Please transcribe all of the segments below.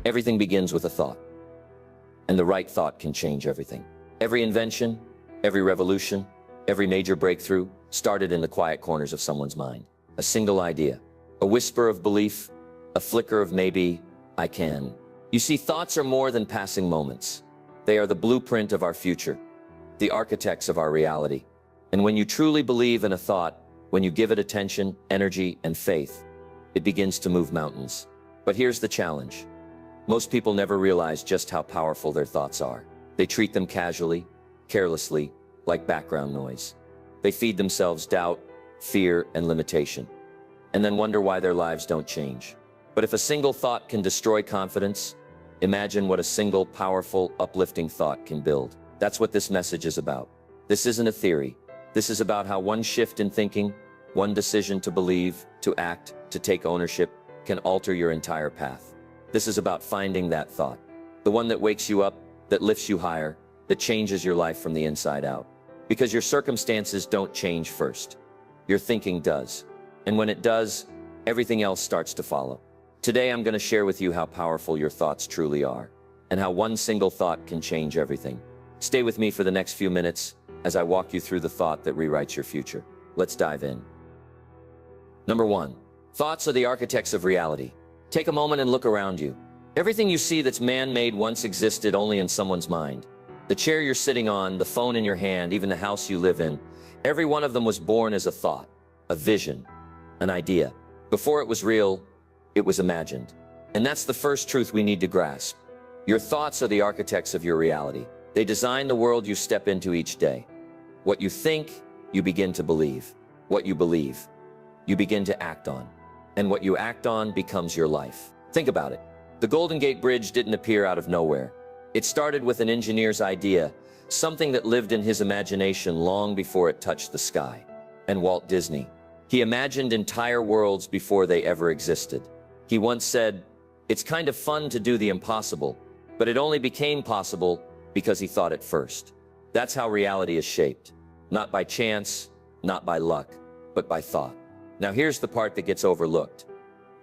Everything begins with a thought, and the right thought can change everything. Every invention, every revolution, every major breakthrough started in the quiet corners of someone's mind. A single idea, a whisper of belief, a flicker of maybe I can. You see, thoughts are more than passing moments. They are the blueprint of our future, the architects of our reality. And when you truly believe in a thought, when you give it attention, energy, and faith, it begins to move mountains. But here's the challenge. Most people never realize just how powerful their thoughts are. They treat them casually, carelessly, like background noise. They feed themselves doubt, fear, and limitation, and then wonder why their lives don't change. But if a single thought can destroy confidence, imagine what a single, powerful, uplifting thought can build. That's what this message is about. This isn't a theory. This is about how one shift in thinking, one decision to believe, to act, to take ownership, can alter your entire path. This is about finding that thought, the one that wakes you up, that lifts you higher, that changes your life from the inside out. Because your circumstances don't change first. Your thinking does. And when it does, everything else starts to follow. Today, I'm going to share with you how powerful your thoughts truly are, and how one single thought can change everything. Stay with me for the next few minutes as I walk you through the thought that rewrites your future. Let's dive in. Number 1. Thoughts are the architects of reality. Take a moment and look around you. Everything you see that's man-made once existed only in someone's mind. The chair you're sitting on, the phone in your hand, even the house you live in, every one of them was born as a thought, a vision, an idea. Before it was real, it was imagined. And that's the first truth we need to grasp. Your thoughts are the architects of your reality. They design the world you step into each day. What you think, you begin to believe. What you believe, you begin to act on. And what you act on becomes your life. Think about it. The Golden Gate Bridge didn't appear out of nowhere. It started with an engineer's idea, something that lived in his imagination long before it touched the sky. And Walt Disney, he imagined entire worlds before they ever existed. He once said, "It's kind of fun to do the impossible, but it only became possible because he thought it first." That's how reality is shaped. Not by chance, not by luck, but by thought. Now here's the part that gets overlooked.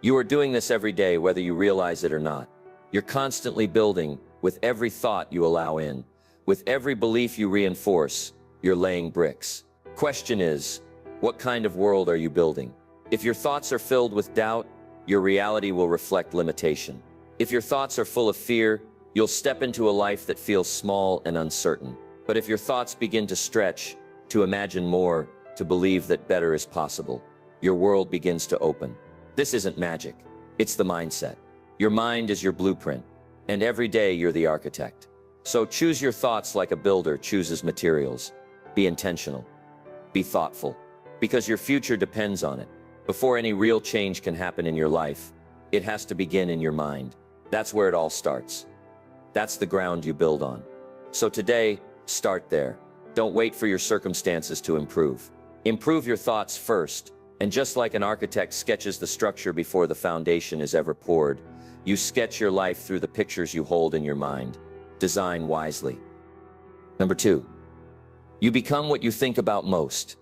You are doing this every day, whether you realize it or not. You're constantly building with every thought you allow in. With every belief you reinforce, you're laying bricks. Question is, what kind of world are you building? If your thoughts are filled with doubt, your reality will reflect limitation. If your thoughts are full of fear, you'll step into a life that feels small and uncertain. But if your thoughts begin to stretch, to imagine more, to believe that better is possible, your world begins to open. This isn't magic. It's the mindset. Your mind is your blueprint, and every day you're the architect. So choose your thoughts like a builder chooses materials. Be intentional. Be thoughtful. Because your future depends on it. Before any real change can happen in your life, it has to begin in your mind. That's where it all starts. That's the ground you build on. So today, start there. Don't wait for your circumstances to improve. Improve your thoughts first. And just like an architect sketches the structure before the foundation is ever poured, you sketch your life through the pictures you hold in your mind. Design wisely. Number 2. You become what you think about most.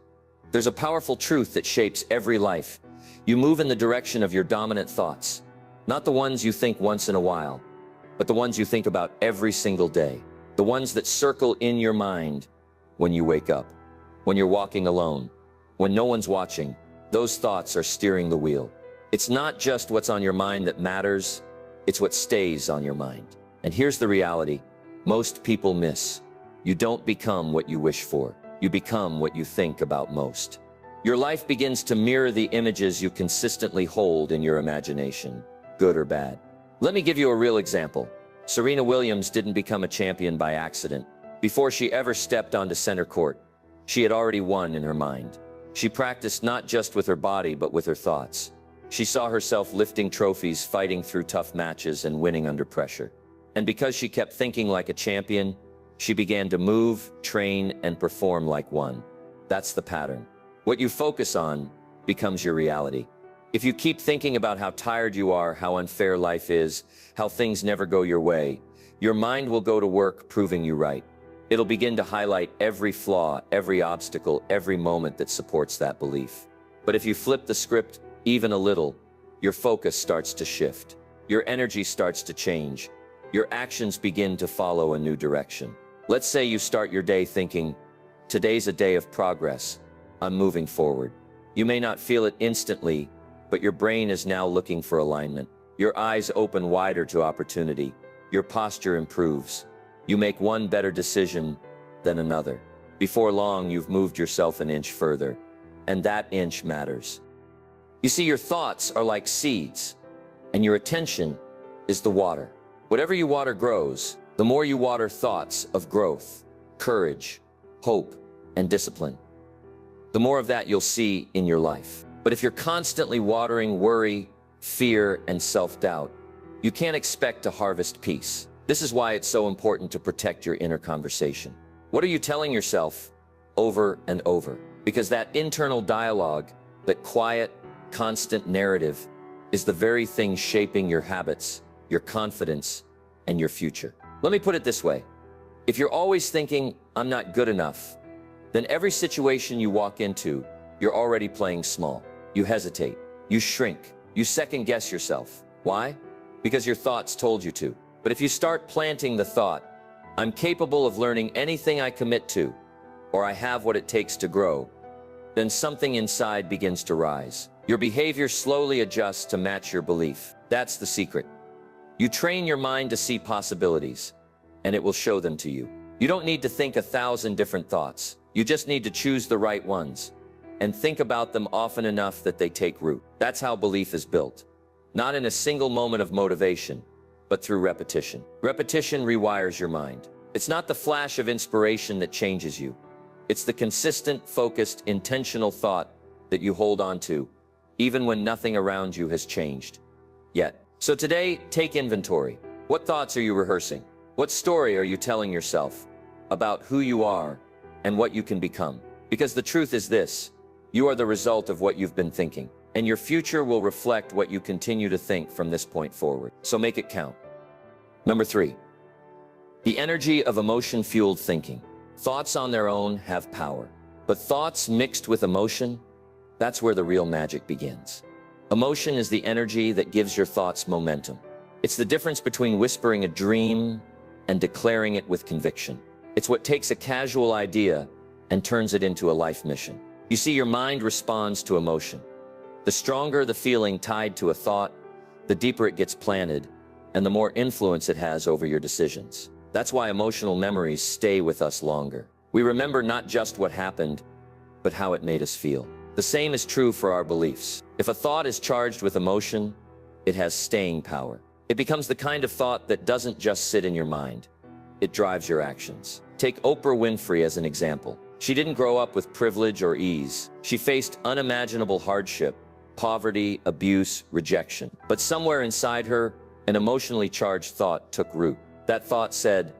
There's a powerful truth that shapes every life. You move in the direction of your dominant thoughts. Not the ones you think once in a while, but the ones you think about every single day. The ones that circle in your mind when you wake up, when you're walking alone, when no one's watching. Those thoughts are steering the wheel. It's not just what's on your mind that matters, it's what stays on your mind. And here's the reality most people miss. You don't become what you wish for. You become what you think about most. Your life begins to mirror the images you consistently hold in your imagination, good or bad. Let me give you a real example. Serena Williams didn't become a champion by accident. Before she ever stepped onto center court, she had already won in her mind. She practiced not just with her body, but with her thoughts. She saw herself lifting trophies, fighting through tough matches, and winning under pressure. And because she kept thinking like a champion, she began to move, train, and perform like one. That's the pattern. What you focus on becomes your reality. If you keep thinking about how tired you are, how unfair life is, how things never go your way, your mind will go to work proving you right. It'll begin to highlight every flaw, every obstacle, every moment that supports that belief. But if you flip the script even a little, your focus starts to shift. your energy starts to change. Your actions begin to follow a new direction. Let's say you start your day thinking, today's a day of progress. I'm moving forward. You may not feel it instantly, but your brain is now looking for alignment. Your eyes open wider to opportunity. Your posture improves. You make one better decision than another. Before long, you've moved yourself an inch further, and that inch matters. You see, your thoughts are like seeds, and your attention is the water. Whatever you water grows. The more you water thoughts of growth, courage, hope, and discipline, the more of that you'll see in your life. But if you're constantly watering worry, fear, and self-doubt, you can't expect to harvest peace. This is why it's so important to protect your inner conversation. What are you telling yourself over and over? Because that internal dialogue, that quiet, constant narrative, is the very thing shaping your habits, your confidence, and your future. Let me put it this way. If you're always thinking, I'm not good enough, then every situation you walk into, you're already playing small. You hesitate, you shrink, you second-guess yourself. Why? Because your thoughts told you to. But if you start planting the thought, I'm capable of learning anything I commit to, or I have what it takes to grow, then something inside begins to rise. Your behavior slowly adjusts to match your belief. That's the secret. You train your mind to see possibilities, and it will show them to you. You don't need to think 1,000 different thoughts. You just need to choose the right ones, and think about them often enough that they take root. That's how belief is built. Not in a single moment of motivation, but through repetition. Repetition rewires your mind. It's not the flash of inspiration that changes you. It's the consistent, focused, intentional thought that you hold on to, even when nothing around you has changed yet. So today, take inventory. What thoughts are you rehearsing? What story are you telling yourself about who you are and what you can become? Because the truth is this, you are the result of what you've been thinking, and your future will reflect what you continue to think from this point forward. So make it count. Number 3, the energy of emotion-fueled thinking. Thoughts on their own have power, but thoughts mixed with emotion, that's where the real magic begins. Emotion is the energy that gives your thoughts momentum. It's the difference between whispering a dream and declaring it with conviction. It's what takes a casual idea and turns it into a life mission. You see, your mind responds to emotion. The stronger the feeling tied to a thought, the deeper it gets planted, and the more influence it has over your decisions. That's why emotional memories stay with us longer. We remember not just what happened, but how it made us feel. The same is true for our beliefs. If a thought is charged with emotion, it has staying power. It becomes the kind of thought that doesn't just sit in your mind. It drives your actions. Take Oprah Winfrey as an example. She didn't grow up with privilege or ease. She faced unimaginable hardship, poverty, abuse, rejection. But somewhere inside her, an emotionally charged thought took root. That thought said,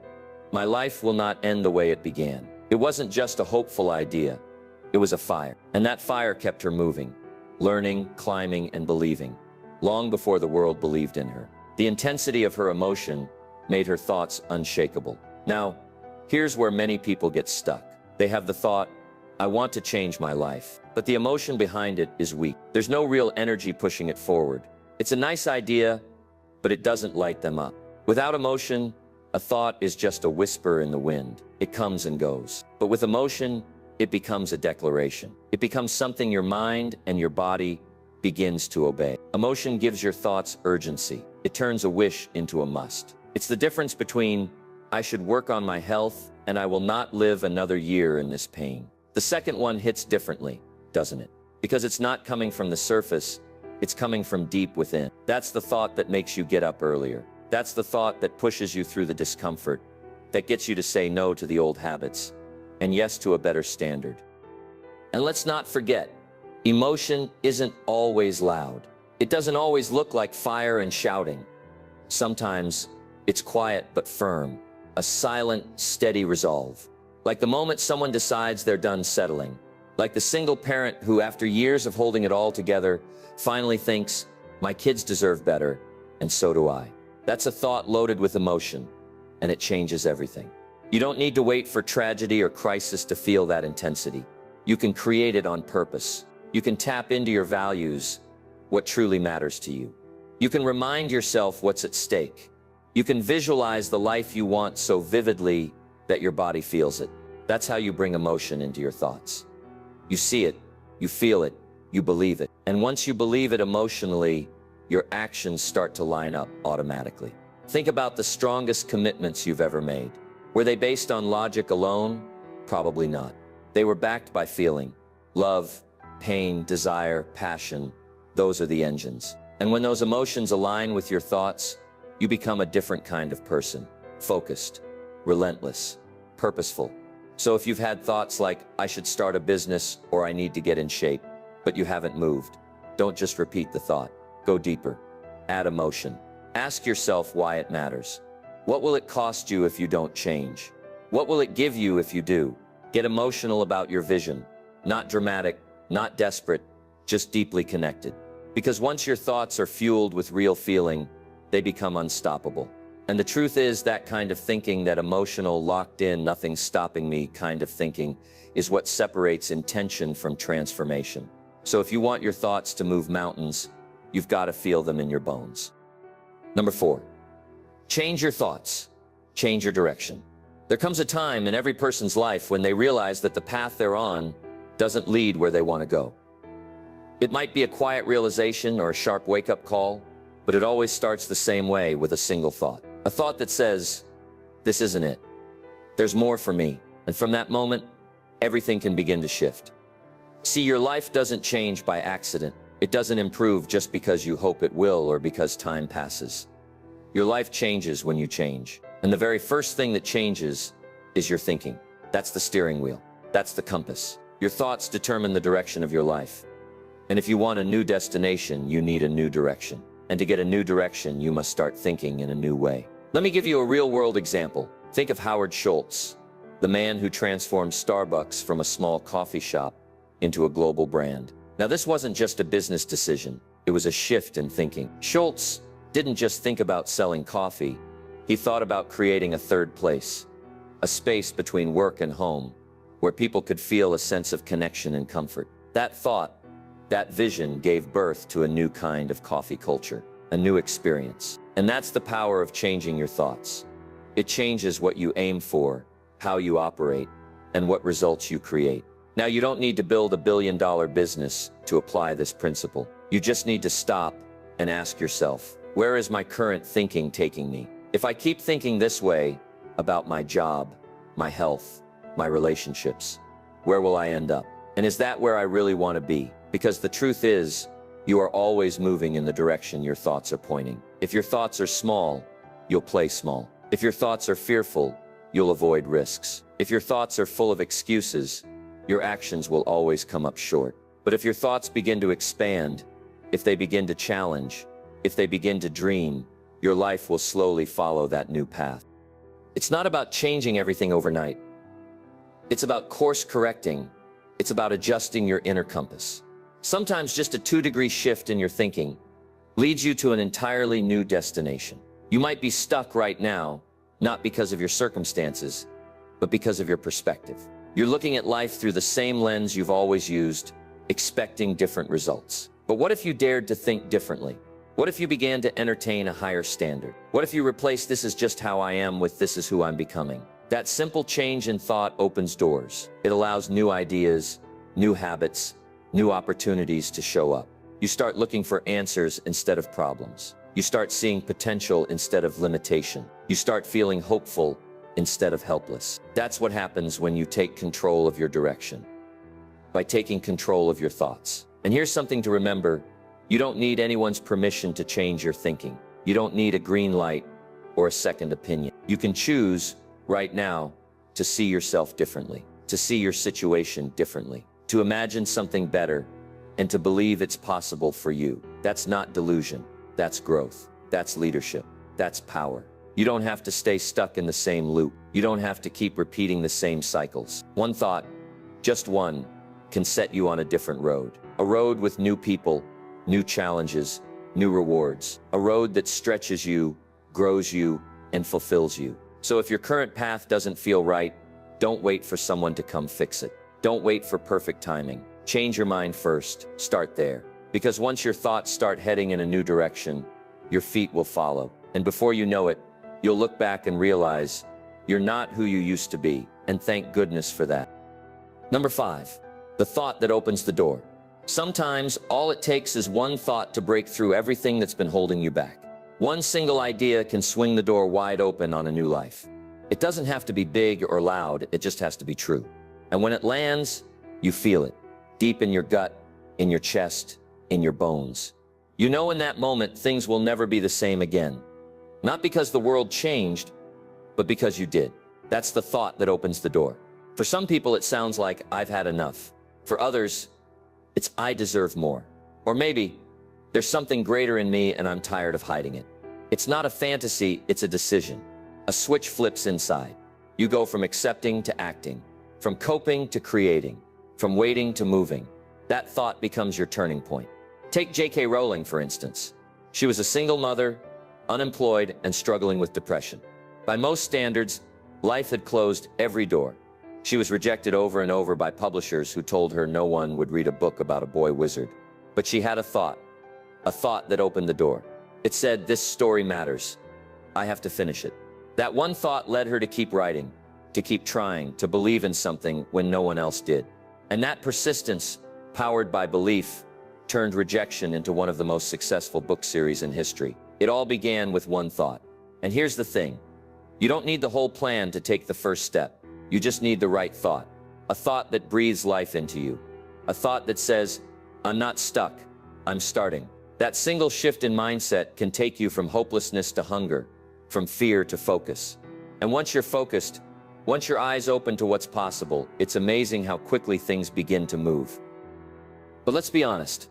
my life will not end the way it began. It wasn't just a hopeful idea. It was a fire. And that fire kept her moving, learning, climbing, and believing, long before the world believed in her. The intensity of her emotion made her thoughts unshakable. Now, here's where many people get stuck. They have the thought, I want to change my life, but the emotion behind it is weak. There's no real energy pushing it forward. It's a nice idea, but it doesn't light them up. Without emotion, a thought is just a whisper in the wind. It comes and goes. But with emotion, it becomes a declaration. It becomes something your mind and your body begins to obey. Emotion gives your thoughts urgency. It turns a wish into a must. It's the difference between, I should work on my health and I will not live another year in this pain. The second one hits differently, doesn't it? Because it's not coming from the surface, it's coming from deep within. That's the thought that makes you get up earlier. That's the thought that pushes you through the discomfort, that gets you to say no to the old habits, and yes to a better standard. And let's not forget, emotion isn't always loud. It doesn't always look like fire and shouting. Sometimes it's quiet but firm, a silent, steady resolve. Like the moment someone decides they're done settling. Like the single parent who, after years of holding it all together, finally thinks, my kids deserve better, and so do I. That's a thought loaded with emotion, and it changes everything. You don't need to wait for tragedy or crisis to feel that intensity. You can create it on purpose. You can tap into your values, what truly matters to you. You can remind yourself what's at stake. You can visualize the life you want so vividly that your body feels it. That's how you bring emotion into your thoughts. You see it, you feel it, you believe it. And once you believe it emotionally, your actions start to line up automatically. Think about the strongest commitments you've ever made. Were they based on logic alone? Probably not. They were backed by feeling. Love, pain, desire, passion. Those are the engines. And when those emotions align with your thoughts, you become a different kind of person. Focused, relentless, purposeful. So if you've had thoughts like, I should start a business or I need to get in shape, but you haven't moved, don't just repeat the thought. Go deeper. Add emotion. Ask yourself why it matters. What will it cost you if you don't change? What will it give you if you do? Get emotional about your vision. Not dramatic, not desperate, just deeply connected. Because once your thoughts are fueled with real feeling, they become unstoppable. And the truth is that kind of thinking, that emotional, locked in, nothing's stopping me kind of thinking, is what separates intention from transformation. So if you want your thoughts to move mountains, you've got to feel them in your bones. Number 4, change your thoughts, change your direction. There comes a time in every person's life when they realize that the path they're on doesn't lead where they want to go. It might be a quiet realization or a sharp wake-up call, but it always starts the same way, with a single thought. A thought that says, this isn't it. There's more for me. And from that moment, everything can begin to shift. See, your life doesn't change by accident. It doesn't improve just because you hope it will or because time passes. Your life changes when you change. And the very first thing that changes is your thinking. That's the steering wheel. That's the compass. Your thoughts determine the direction of your life. And if you want a new destination, you need a new direction. And to get a new direction, you must start thinking in a new way. Let me give you a real-world example. Think of Howard Schultz, the man who transformed Starbucks from a small coffee shop into a global brand. Now, this wasn't just a business decision. It was a shift in thinking. Schultz didn't just think about selling coffee. He thought about creating a third place, a space between work and home, where people could feel a sense of connection and comfort. That thought, that vision gave birth to a new kind of coffee culture, a new experience. And that's the power of changing your thoughts. It changes what you aim for, how you operate, and what results you create. Now, you don't need to build $1 billion business to apply this principle. You just need to stop and ask yourself, where is my current thinking taking me? If I keep thinking this way about my job, my health, my relationships, where will I end up? And is that where I really want to be? Because the truth is, you are always moving in the direction your thoughts are pointing. If your thoughts are small, you'll play small. If your thoughts are fearful, you'll avoid risks. If your thoughts are full of excuses, your actions will always come up short. But if your thoughts begin to expand, if they begin to challenge, if they begin to dream, your life will slowly follow that new path. It's not about changing everything overnight. It's about course correcting. It's about adjusting your inner compass. Sometimes just a 2-degree shift in your thinking leads you to an entirely new destination. You might be stuck right now, not because of your circumstances, but because of your perspective. You're looking at life through the same lens you've always used, expecting different results. But what if you dared to think differently? What if you began to entertain a higher standard? What if you replace "this is just how I am" with "this is who I'm becoming"? That simple change in thought opens doors. It allows new ideas, new habits, new opportunities to show up. You start looking for answers instead of problems. You start seeing potential instead of limitation. You start feeling hopeful instead of helpless. That's what happens when you take control of your direction, by taking control of your thoughts. And here's something to remember. You don't need anyone's permission to change your thinking. You don't need a green light or a second opinion. You can choose right now to see yourself differently, to see your situation differently, to imagine something better, and to believe it's possible for you. That's not delusion. That's growth. That's leadership. That's power. You don't have to stay stuck in the same loop. You don't have to keep repeating the same cycles. One thought, just one, can set you on a different road. A road with new people, new challenges, new rewards. A road that stretches you, grows you, and fulfills you. So if your current path doesn't feel right, don't wait for someone to come fix it. Don't wait for perfect timing. Change your mind first. Start there. Because once your thoughts start heading in a new direction, your feet will follow. And before you know it, you'll look back and realize you're not who you used to be, and thank goodness for that. Number 5, the thought that opens the door. Sometimes all it takes is one thought to break through everything that's been holding you back. One single idea can swing the door wide open on a new life. It doesn't have to be big or loud, it just has to be true. And when it lands, you feel it, deep in your gut, in your chest, in your bones. You know in that moment things will never be the same again. Not because the world changed, but because you did. That's the thought that opens the door. For some people it sounds like, I've had enough. For others, it's I deserve more. Or maybe, there's something greater in me and I'm tired of hiding it. It's not a fantasy, it's a decision. A switch flips inside. You go from accepting to acting, from coping to creating, from waiting to moving. That thought becomes your turning point. Take J.K. Rowling, for instance. She was a single mother, unemployed, and struggling with depression. By most standards, life had closed every door. She was rejected over and over by publishers who told her no one would read a book about a boy wizard. But she had a thought that opened the door. It said, this story matters. I have to finish it. That one thought led her to keep writing, to keep trying, to believe in something when no one else did. And that persistence, powered by belief, turned rejection into one of the most successful book series in history. It all began with one thought. And here's the thing. You don't need the whole plan to take the first step. You just need the right thought. A thought that breathes life into you. A thought that says, I'm not stuck, I'm starting. That single shift in mindset can take you from hopelessness to hunger, from fear to focus. And once you're focused, once your eyes open to what's possible, it's amazing how quickly things begin to move. But let's be honest.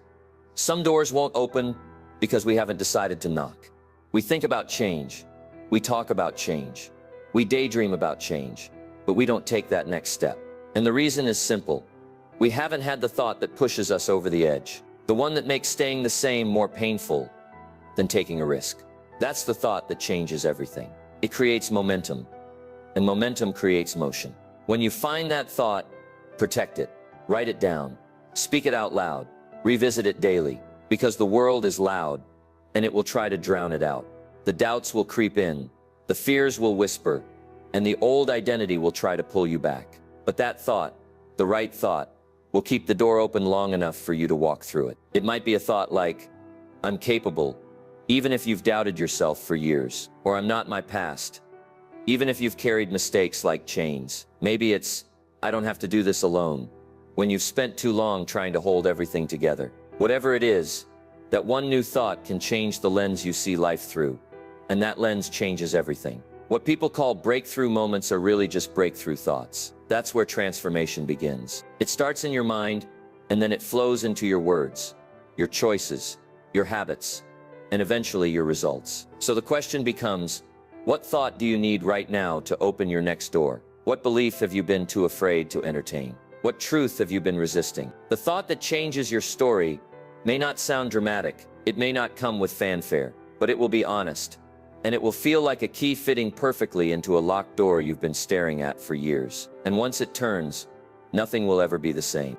Some doors won't open because we haven't decided to knock. We think about change. We talk about change. We daydream about change, but we don't take that next step. And the reason is simple. We haven't had the thought that pushes us over the edge. The one that makes staying the same more painful than taking a risk. That's the thought that changes everything. It creates momentum, and momentum creates motion. When you find that thought, protect it, write it down, speak it out loud, revisit it daily, because the world is loud, and it will try to drown it out. The doubts will creep in, the fears will whisper, and the old identity will try to pull you back. But that thought, the right thought, will keep the door open long enough for you to walk through it. It might be a thought like, I'm capable, even if you've doubted yourself for years, or I'm not my past, even if you've carried mistakes like chains. Maybe it's, I don't have to do this alone, when you've spent too long trying to hold everything together. Whatever it is, that one new thought can change the lens you see life through, and that lens changes everything. What people call breakthrough moments are really just breakthrough thoughts. That's where transformation begins. It starts in your mind, and then it flows into your words, your choices, your habits, and eventually your results. So the question becomes, what thought do you need right now to open your next door? What belief have you been too afraid to entertain? What truth have you been resisting? The thought that changes your story may not sound dramatic, it may not come with fanfare, but it will be honest, and it will feel like a key fitting perfectly into a locked door you've been staring at for years. And once it turns, nothing will ever be the same.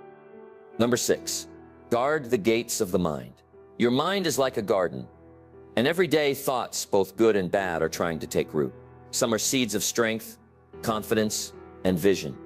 Number 6, guard the gates of the mind. Your mind is like a garden, and every day thoughts, both good and bad, are trying to take root. Some are seeds of strength, confidence, and vision.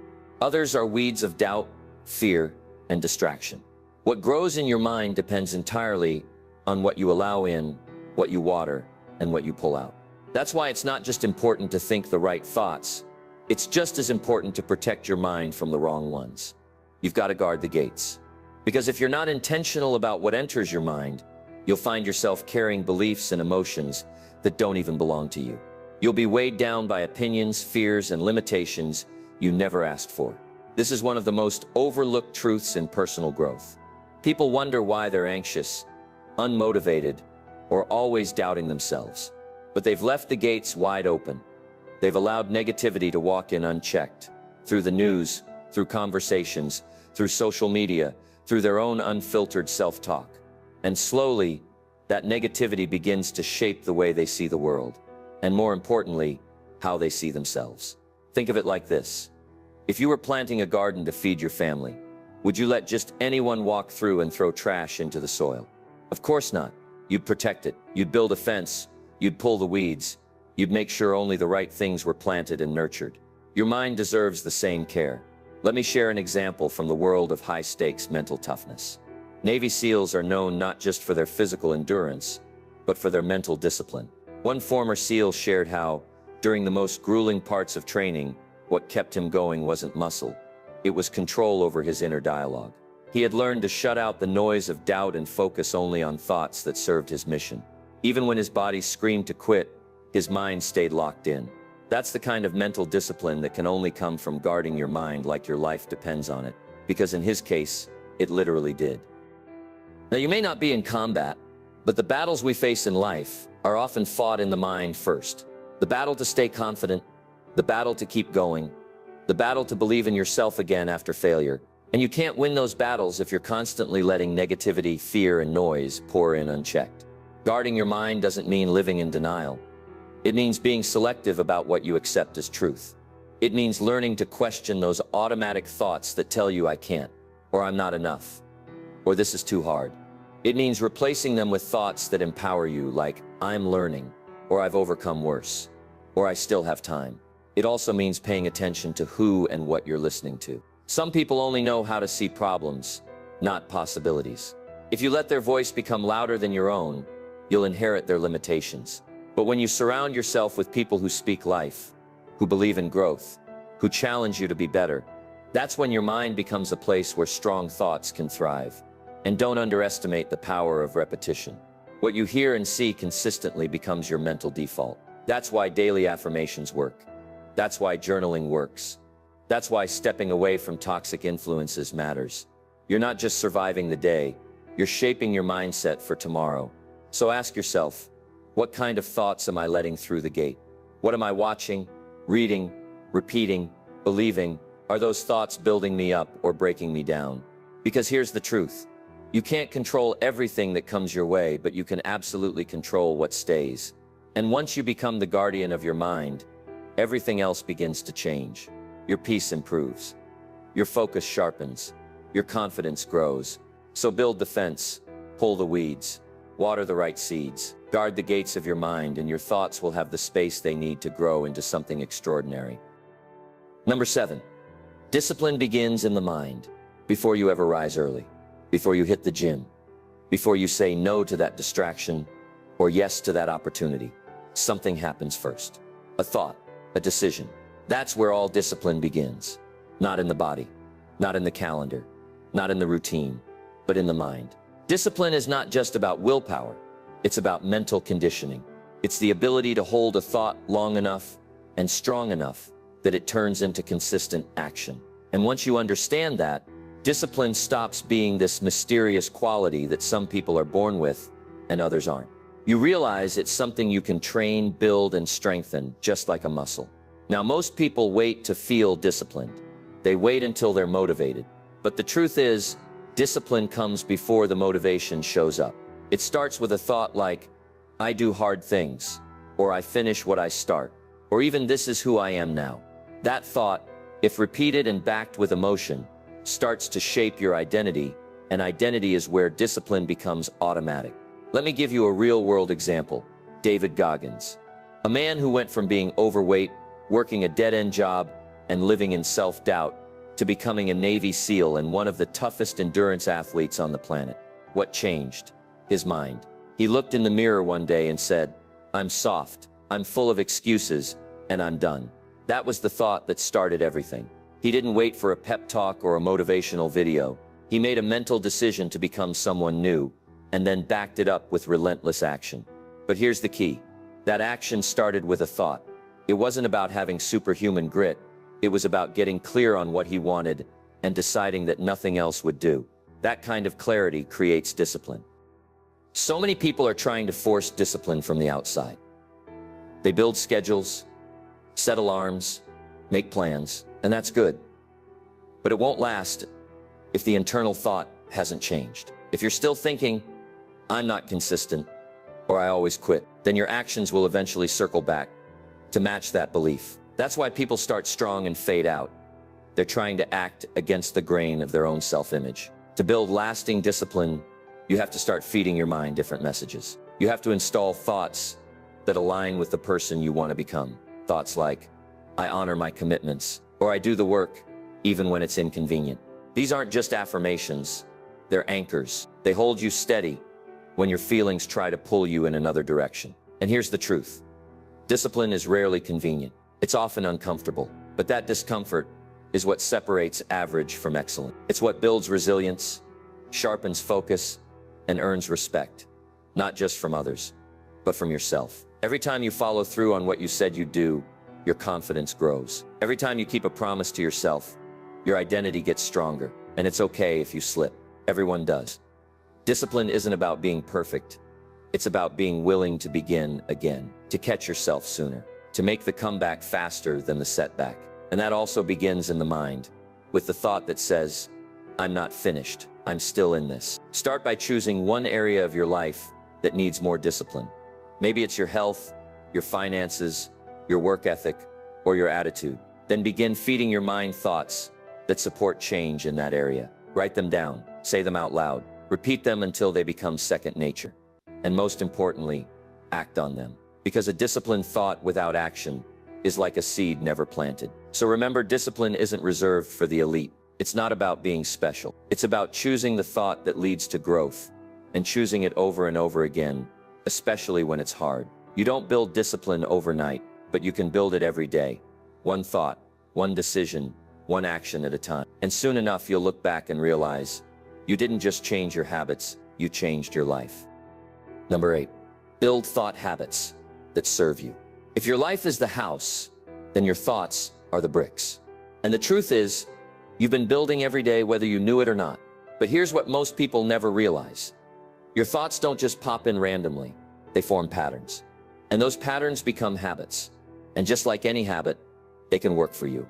Others are weeds of doubt, fear, and distraction. What grows in your mind depends entirely on what you allow in, what you water, and what you pull out. That's why it's not just important to think the right thoughts, it's just as important to protect your mind from the wrong ones. You've got to guard the gates. Because if you're not intentional about what enters your mind, you'll find yourself carrying beliefs and emotions that don't even belong to you. You'll be weighed down by opinions, fears, and limitations you never asked for. This is one of the most overlooked truths in personal growth. People wonder why they're anxious, unmotivated, or always doubting themselves. But they've left the gates wide open. They've allowed negativity to walk in unchecked, through the news, through conversations, through social media, through their own unfiltered self-talk. And slowly, that negativity begins to shape the way they see the world, and more importantly, how they see themselves. Think of it like this. If you were planting a garden to feed your family, would you let just anyone walk through and throw trash into the soil? Of course not. You'd protect it. You'd build a fence. You'd pull the weeds. You'd make sure only the right things were planted and nurtured. Your mind deserves the same care. Let me share an example from the world of high-stakes mental toughness. Navy SEALs are known not just for their physical endurance, but for their mental discipline. One former SEAL shared how, during the most grueling parts of training, what kept him going wasn't muscle. It was control over his inner dialogue. He had learned to shut out the noise of doubt and focus only on thoughts that served his mission. Even when his body screamed to quit, his mind stayed locked in. That's the kind of mental discipline that can only come from guarding your mind like your life depends on it, because in his case, it literally did. Now, you may not be in combat, but the battles we face in life are often fought in the mind first. The battle to stay confident, the battle to keep going, the battle to believe in yourself again after failure. And you can't win those battles if you're constantly letting negativity, fear, and noise pour in unchecked. Guarding your mind doesn't mean living in denial. It means being selective about what you accept as truth. It means learning to question those automatic thoughts that tell you I can't, or I'm not enough, or this is too hard. It means replacing them with thoughts that empower you, like I'm learning, or I've overcome worse, or I still have time. It also means paying attention to who and what you're listening to. Some people only know how to see problems, not possibilities. If you let their voice become louder than your own, you'll inherit their limitations. But when you surround yourself with people who speak life, who believe in growth, who challenge you to be better, that's when your mind becomes a place where strong thoughts can thrive. And don't underestimate the power of repetition. What you hear and see consistently becomes your mental default. That's why daily affirmations work. That's why journaling works. That's why stepping away from toxic influences matters. You're not just surviving the day, you're shaping your mindset for tomorrow. So ask yourself, what kind of thoughts am I letting through the gate? What am I watching, reading, repeating, believing? Are those thoughts building me up or breaking me down? Because here's the truth. You can't control everything that comes your way, but you can absolutely control what stays. And once you become the guardian of your mind, everything else begins to change. Your peace improves. Your focus sharpens. Your confidence grows. So build the fence, pull the weeds, water the right seeds, guard the gates of your mind, and your thoughts will have the space they need to grow into something extraordinary. Number 7, discipline begins in the mind. Before you ever rise early, before you hit the gym, before you say no to that distraction or yes to that opportunity, something happens first. A thought, a decision. That's where all discipline begins. Not in the body, not in the calendar, not in the routine, but in the mind. Discipline is not just about willpower. It's about mental conditioning. It's the ability to hold a thought long enough and strong enough that it turns into consistent action. And once you understand that, discipline stops being this mysterious quality that some people are born with and others aren't. You realize it's something you can train, build, and strengthen, just like a muscle. Now, most people wait to feel disciplined. They wait until they're motivated. But the truth is, discipline comes before the motivation shows up. It starts with a thought like, I do hard things, or I finish what I start, or even this is who I am now. That thought, if repeated and backed with emotion, starts to shape your identity, and identity is where discipline becomes automatic. Let me give you a real-world example. David Goggins, a man who went from being overweight, working a dead-end job, and living in self-doubt, to becoming a Navy SEAL and one of the toughest endurance athletes on the planet. What changed? His mind. He looked in the mirror one day and said, I'm soft, I'm full of excuses, and I'm done. That was the thought that started everything. He didn't wait for a pep talk or a motivational video. He made a mental decision to become someone new, and then backed it up with relentless action. But here's the key. That action started with a thought. It wasn't about having superhuman grit. It was about getting clear on what he wanted and deciding that nothing else would do. That kind of clarity creates discipline. So many people are trying to force discipline from the outside. They build schedules, set alarms, make plans, and that's good. But it won't last if the internal thought hasn't changed. If you're still thinking, I'm not consistent, or I always quit, then your actions will eventually circle back to match that belief. That's why people start strong and fade out. They're trying to act against the grain of their own self-image. To build lasting discipline, you have to start feeding your mind different messages. You have to install thoughts that align with the person you want to become. Thoughts like, I honor my commitments, or I do the work, even when it's inconvenient. These aren't just affirmations, they're anchors. They hold you steady when your feelings try to pull you in another direction. And here's the truth. Discipline is rarely convenient. It's often uncomfortable, but that discomfort is what separates average from excellent. It's what builds resilience, sharpens focus, and earns respect, not just from others, but from yourself. Every time you follow through on what you said you'd do, your confidence grows. Every time you keep a promise to yourself, your identity gets stronger. And it's okay if you slip. Everyone does. Discipline isn't about being perfect. It's about being willing to begin again, to catch yourself sooner, to make the comeback faster than the setback. And that also begins in the mind, with the thought that says, I'm not finished, I'm still in this. Start by choosing one area of your life that needs more discipline. Maybe it's your health, your finances, your work ethic, or your attitude. Then begin feeding your mind thoughts that support change in that area. Write them down, say them out loud, repeat them until they become second nature. And most importantly, act on them. Because a disciplined thought without action is like a seed never planted. So remember, discipline isn't reserved for the elite. It's not about being special. It's about choosing the thought that leads to growth and choosing it over and over again, especially when it's hard. You don't build discipline overnight, but you can build it every day. One thought, one decision, one action at a time. And soon enough, you'll look back and realize you didn't just change your habits, you changed your life. Number 8, build thought habits that serve you. If your life is the house, then your thoughts are the bricks. And the truth is, you've been building every day whether you knew it or not. But here's what most people never realize. Your thoughts don't just pop in randomly, they form patterns. And those patterns become habits. And just like any habit, they can work for you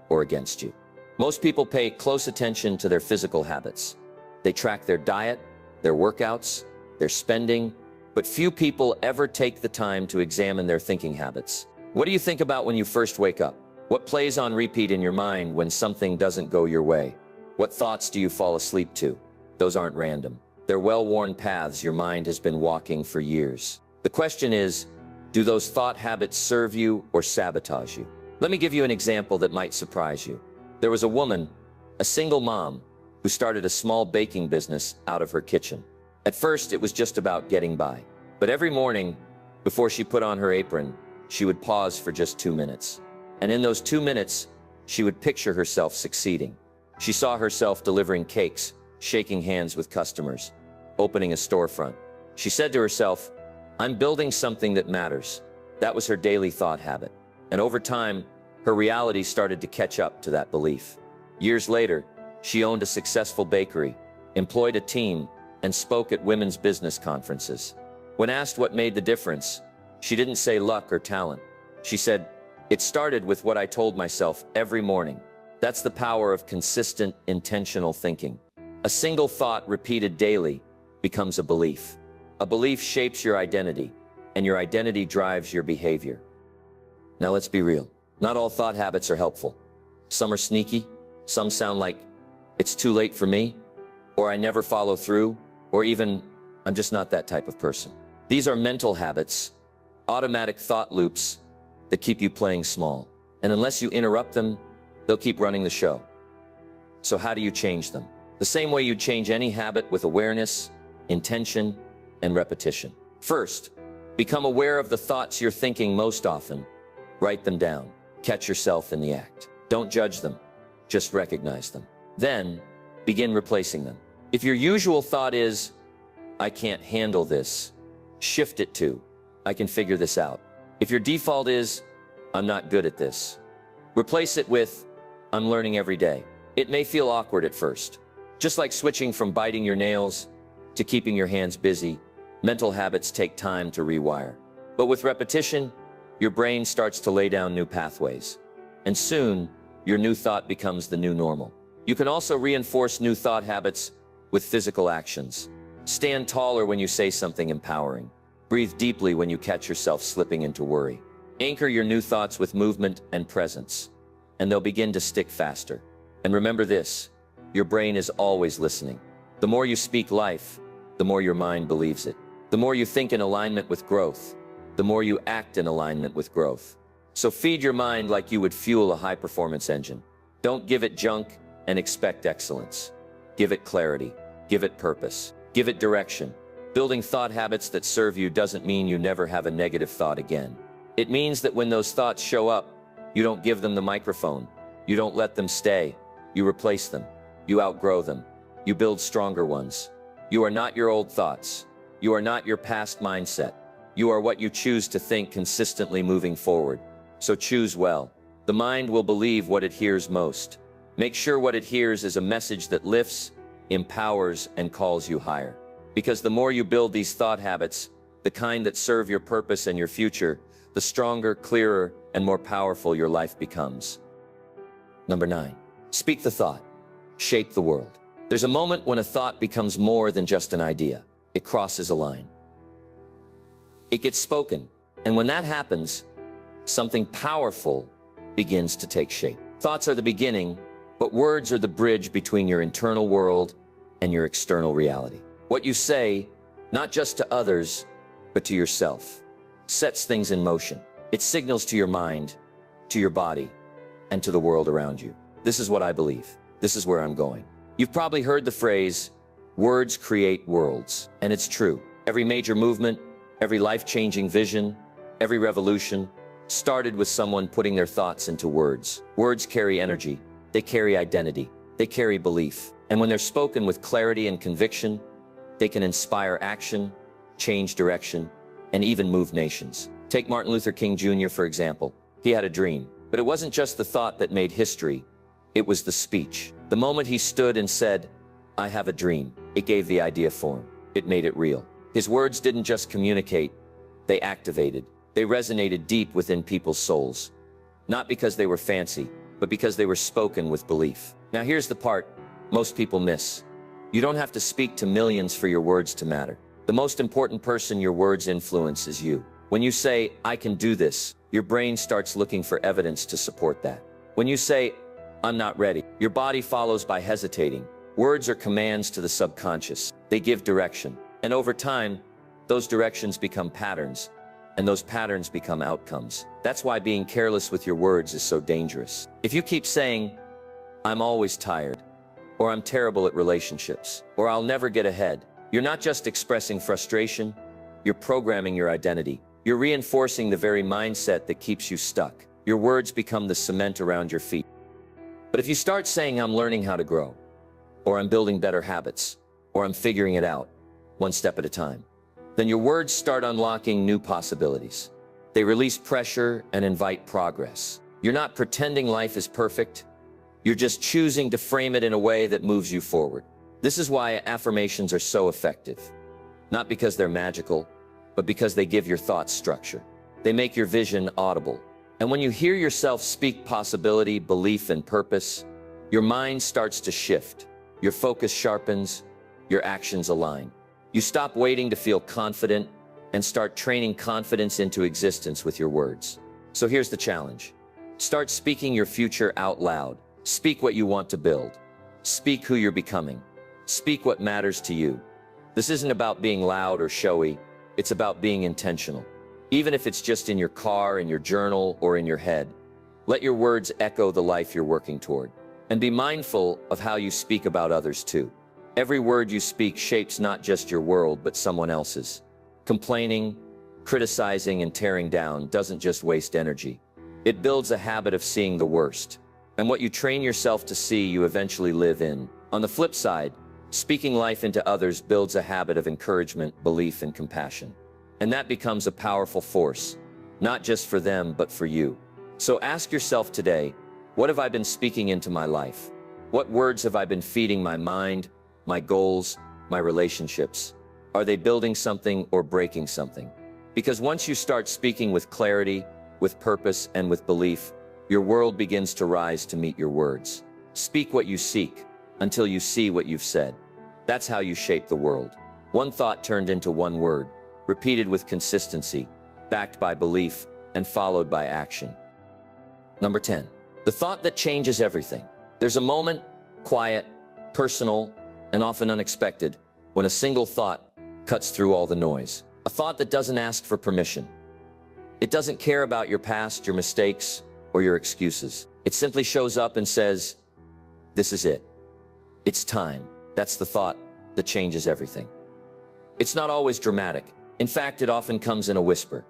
or against you. Most people pay close attention to their physical habits. They track their diet, their workouts, their spending, but few people ever take the time to examine their thinking habits. What do you think about when you first wake up? What plays on repeat in your mind when something doesn't go your way? What thoughts do you fall asleep to? Those aren't random. They're well-worn paths your mind has been walking for years. The question is, do those thought habits serve you or sabotage you? Let me give you an example that might surprise you. There was a woman, a single mom, who started a small baking business out of her kitchen. At first, it was just about getting by. But every morning, before she put on her apron, she would pause for just 2 minutes. And in those 2 minutes, she would picture herself succeeding. She saw herself delivering cakes, shaking hands with customers, opening a storefront. She said to herself, I'm building something that matters. That was her daily thought habit. And over time, her reality started to catch up to that belief. Years later, she owned a successful bakery, employed a team, and spoke at women's business conferences. When asked what made the difference, she didn't say luck or talent. She said, it started with what I told myself every morning. That's the power of consistent, intentional thinking. A single thought repeated daily becomes a belief. A belief shapes your identity, and your identity drives your behavior. Now let's be real. Not all thought habits are helpful. Some are sneaky. Some sound like, it's too late for me, or I never follow through, or even, I'm just not that type of person. These are mental habits, automatic thought loops that keep you playing small. And unless you interrupt them, they'll keep running the show. So how do you change them? The same way you'd change any habit, with awareness, intention, and repetition. First, become aware of the thoughts you're thinking most often. Write them down. Catch yourself in the act. Don't judge them, just recognize them. Then, begin replacing them. If your usual thought is, I can't handle this, shift it to, I can figure this out. If your default is, I'm not good at this, replace it with, I'm learning every day. It may feel awkward at first. Just like switching from biting your nails to keeping your hands busy, mental habits take time to rewire. But with repetition, your brain starts to lay down new pathways. And soon, your new thought becomes the new normal. You can also reinforce new thought habits with physical actions. Stand taller when you say something empowering. Breathe deeply when you catch yourself slipping into worry. Anchor your new thoughts with movement and presence, and they'll begin to stick faster. And remember this, your brain is always listening. The more you speak life, the more your mind believes it. The more you think in alignment with growth, the more you act in alignment with growth. So feed your mind like you would fuel a high-performance engine. Don't give it junk and expect excellence. Give it clarity. Give it purpose. Give it direction. Building thought habits that serve you doesn't mean you never have a negative thought again. It means that when those thoughts show up, you don't give them the microphone. You don't let them stay. You replace them. You outgrow them. You build stronger ones. You are not your old thoughts. You are not your past mindset. You are what you choose to think consistently moving forward. So choose well. The mind will believe what it hears most. Make sure what it hears is a message that lifts, empowers, and calls you higher. Because the more you build these thought habits, the kind that serve your purpose and your future, the stronger, clearer, and more powerful your life becomes. Number 9. Speak the thought. Shape the world. There's a moment when a thought becomes more than just an idea. It crosses a line. It gets spoken. And when that happens, something powerful begins to take shape. Thoughts are the beginning, but words are the bridge between your internal world and your external reality. What you say, not just to others, but to yourself, sets things in motion. It signals to your mind, to your body, and to the world around you. This is what I believe. This is where I'm going. You've probably heard the phrase, words create worlds. And it's true. Every major movement, every life-changing vision, every revolution started with someone putting their thoughts into words. Words carry energy. They carry identity. They carry belief. And when they're spoken with clarity and conviction, they can inspire action, change direction, and even move nations. Take Martin Luther King Jr., for example. He had a dream, but it wasn't just the thought that made history. It was the speech. The moment he stood and said, "I have a dream," it gave the idea form. It made it real. His words didn't just communicate, they activated. They resonated deep within people's souls. Not because they were fancy, but because they were spoken with belief. Now here's the part most people miss. You don't have to speak to millions for your words to matter. The most important person your words influence is you. When you say, "I can do this," your brain starts looking for evidence to support that. When you say, "I'm not ready," your body follows by hesitating. Words are commands to the subconscious. They give direction. And over time, those directions become patterns, and those patterns become outcomes. That's why being careless with your words is so dangerous. If you keep saying, "I'm always tired," or "I'm terrible at relationships," or "I'll never get ahead," you're not just expressing frustration, you're programming your identity. You're reinforcing the very mindset that keeps you stuck. Your words become the cement around your feet. But if you start saying, "I'm learning how to grow," or "I'm building better habits," or "I'm figuring it out, one step at a time," then your words start unlocking new possibilities. They release pressure and invite progress. You're not pretending life is perfect. You're just choosing to frame it in a way that moves you forward. This is why affirmations are so effective. Not because they're magical, but because they give your thoughts structure. They make your vision audible. And when you hear yourself speak possibility, belief, and purpose, your mind starts to shift. Your focus sharpens, your actions align. You stop waiting to feel confident and start training confidence into existence with your words. So here's the challenge. Start speaking your future out loud. Speak what you want to build. Speak who you're becoming. Speak what matters to you. This isn't about being loud or showy. It's about being intentional. Even if it's just in your car, in your journal, or in your head, let your words echo the life you're working toward. And be mindful of how you speak about others too. Every word you speak shapes not just your world, but someone else's. Complaining, criticizing, and tearing down doesn't just waste energy. It builds a habit of seeing the worst. And what you train yourself to see, you eventually live in. On the flip side, speaking life into others builds a habit of encouragement, belief, and compassion. And that becomes a powerful force, not just for them, but for you. So ask yourself today, what have I been speaking into my life? What words have I been feeding my mind, my goals, my relationships? Are they building something or breaking something? Because once you start speaking with clarity, with purpose, and with belief, your world begins to rise to meet your words. Speak what you seek until you see what you've said. That's how you shape the world. One thought turned into one word, repeated with consistency, backed by belief, and followed by action. Number 10, the thought that changes everything. There's a moment, quiet, personal, and often unexpected, when a single thought cuts through all the noise. A thought that doesn't ask for permission. It doesn't care about your past, your mistakes, or your excuses. It simply shows up and says, "This is it. It's time." That's the thought that changes everything. It's not always dramatic. In fact, it often comes in a whisper.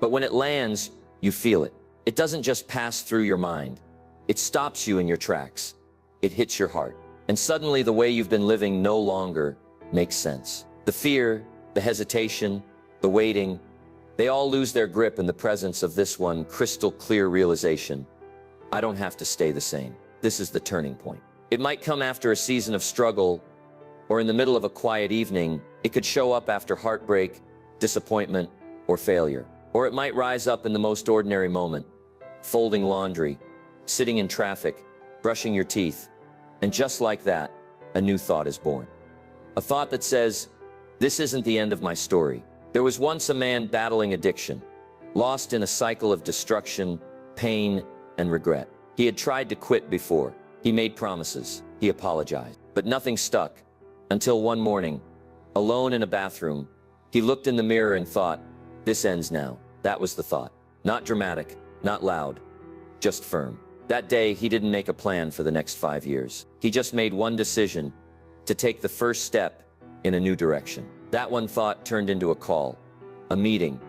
But when it lands, you feel it. It doesn't just pass through your mind. It stops you in your tracks. It hits your heart. And suddenly the way you've been living no longer makes sense. The fear, the hesitation, the waiting, they all lose their grip in the presence of this one crystal clear realization. I don't have to stay the same. This is the turning point. It might come after a season of struggle or in the middle of a quiet evening. It could show up after heartbreak, disappointment, or failure. Or it might rise up in the most ordinary moment, folding laundry, sitting in traffic, brushing your teeth, and just like that, a new thought is born. A thought that says, "This isn't the end of my story." There was once a man battling addiction, lost in a cycle of destruction, pain, and regret. He had tried to quit before. He made promises. He apologized. But nothing stuck until one morning, alone in a bathroom, he looked in the mirror and thought, "This ends now." That was the thought. Not dramatic, not loud, just firm. That day, he didn't make a plan for the next 5 years. He just made one decision to take the first step in a new direction. That one thought turned into a call, a meeting,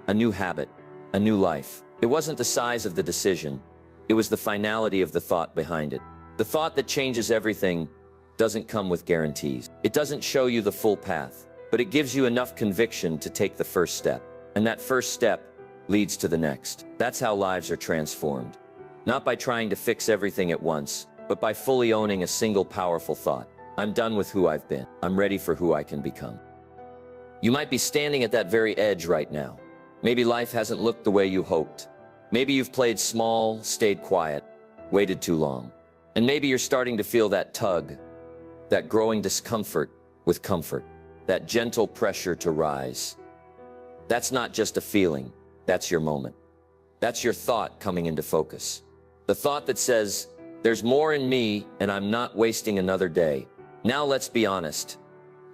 a new habit, a new life. It wasn't the size of the decision. It was the finality of the thought behind it. The thought that changes everything doesn't come with guarantees. It doesn't show you the full path, but it gives you enough conviction to take the first step. And that first step leads to the next. That's how lives are transformed. Not by trying to fix everything at once, but by fully owning a single powerful thought. I'm done with who I've been. I'm ready for who I can become. You might be standing at that very edge right now. Maybe life hasn't looked the way you hoped. Maybe you've played small, stayed quiet, waited too long. And maybe you're starting to feel that tug, that growing discomfort with comfort, that gentle pressure to rise. That's not just a feeling, that's your moment. That's your thought coming into focus. The thought that says, "There's more in me and I'm not wasting another day." Now let's be honest.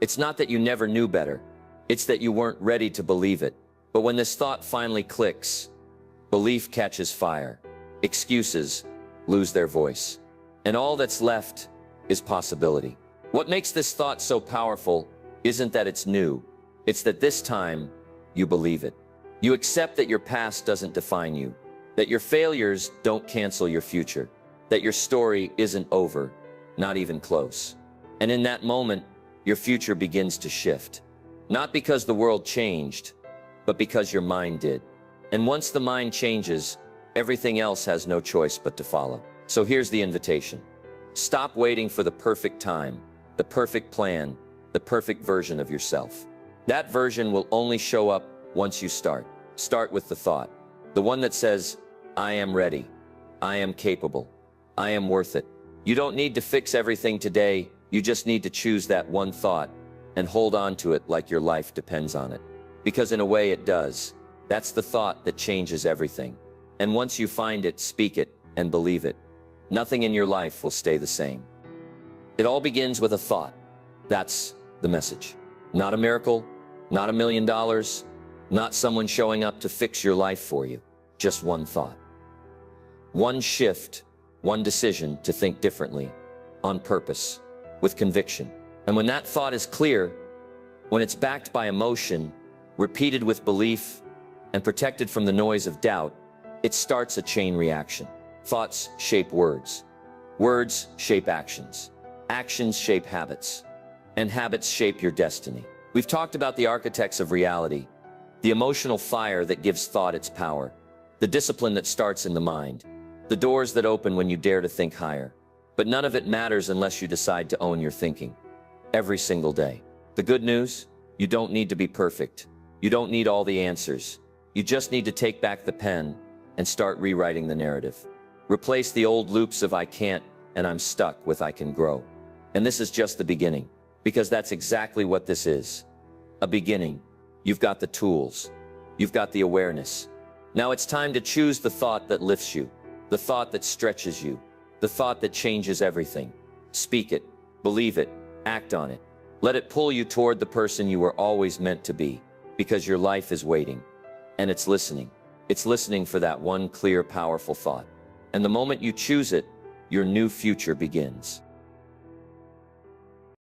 It's not that you never knew better. It's that you weren't ready to believe it. But when this thought finally clicks, belief catches fire. Excuses lose their voice. And all that's left is possibility. What makes this thought so powerful isn't that it's new. It's that this time you believe it. You accept that your past doesn't define you, that your failures don't cancel your future, that your story isn't over, not even close. And in that moment, your future begins to shift. Not because the world changed, but because your mind did. And once the mind changes, everything else has no choice but to follow. So here's the invitation. Stop waiting for the perfect time, the perfect plan, the perfect version of yourself. That version will only show up once you start. Start with the thought, the one that says, "I am ready. I am capable. I am worth it." You don't need to fix everything today. You just need to choose that one thought and hold on to it like your life depends on it. Because in a way it does. That's the thought that changes everything. And once you find it, speak it and believe it. Nothing in your life will stay the same. It all begins with a thought. That's the message. Not a miracle, not $1 million, not someone showing up to fix your life for you. Just one thought. One shift, one decision to think differently, on purpose, with conviction. And when that thought is clear, when it's backed by emotion, repeated with belief, and protected from the noise of doubt, it starts a chain reaction. Thoughts shape words. Words shape actions. Actions shape habits. And habits shape your destiny. We've talked about the architects of reality, the emotional fire that gives thought its power, the discipline that starts in the mind, the doors that open when you dare to think higher. But none of it matters unless you decide to own your thinking. Every single day. The good news? You don't need to be perfect. You don't need all the answers. You just need to take back the pen and start rewriting the narrative. Replace the old loops of "I can't" and "I'm stuck" with "I can grow." And this is just the beginning, because that's exactly what this is. A beginning. You've got the tools. You've got the awareness. Now it's time to choose the thought that lifts you, the thought that stretches you, the thought that changes everything. Speak it, believe it, act on it. Let it pull you toward the person you were always meant to be, because your life is waiting, and it's listening. It's listening for that one clear, powerful thought. And the moment you choose it, your new future begins.